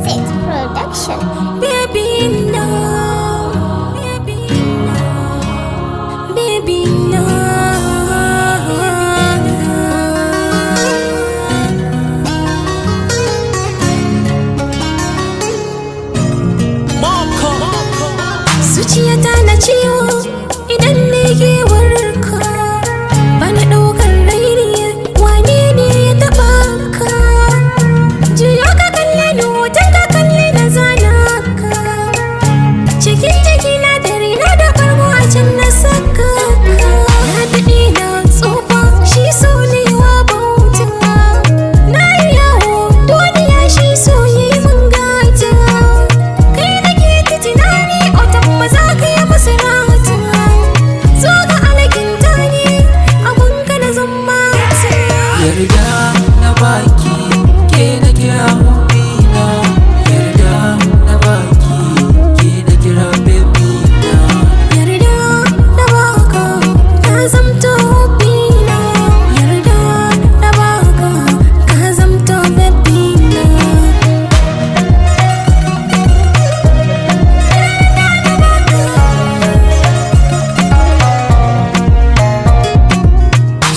Visit Production. Baby, no. Baby, no. Baby, no. Zuciyata na ciwo idan ne ke warka, bana ɗaukar raini wane ne ya taɓa ka. Juyo ka kalle ni hoton ka kalle na zana ka, cikin jiki na dare na da farko a can na saka ka. Na daɗe na tsufa shi so ne wa bauta, na yi yawo duniya shi so ya yi mun gata. Kai nake ta tunani otan maza ka yi masa rata, zo ga alakinta ne abunka na zan mata. Yarda na baki ke na kira hubina, yarda na baki ke na kira bebina. Yarda na baka ka zamto bina, yarda na baka ka zamto bebina.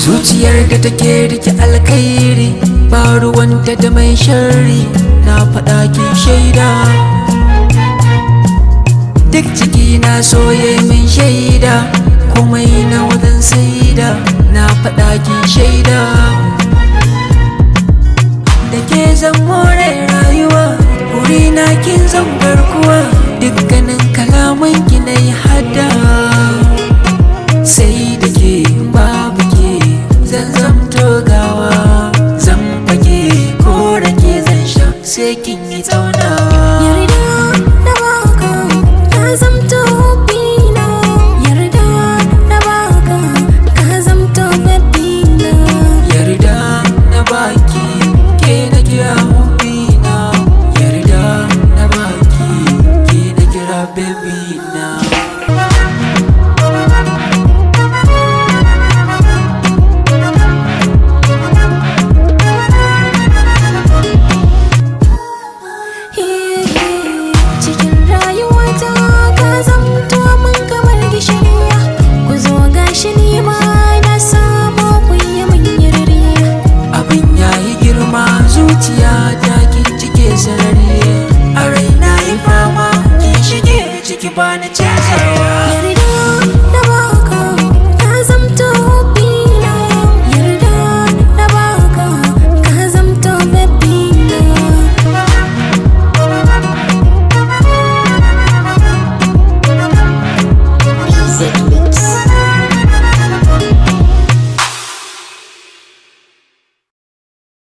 Zuciyar da take rike alkhairi ba ruwanta da mai sharri, na faɗa ki shaida. Duk ciki na soye min shaida, komai na wajen saida, na faɗa ki shaida. Da ke zan more rayuwa, wuri na kin zan garkuwa, dukkanin kalaman ki na yi hada. Sai da ke babu ke zan zamto gawa, zan fage ko rake zan sha sai kin yi tsaunawa. Yarda na baka ka zamto bina, yarda na baka ka zamto bebina. Yarda na baki ke na kira hubina, yarda na baki ke na kira bebina. Cikin rayuwata ka zamto min kamar gishiriya, ku zo gashi ni ma na samu ku yi min yarda. Abin yayi girma zuciya ta kin cike sarari, a raina yi fama kin shige ciki bani canzawa. Yarda na baka ka zamto bina, yarda na baka ka zamto bebina. Visit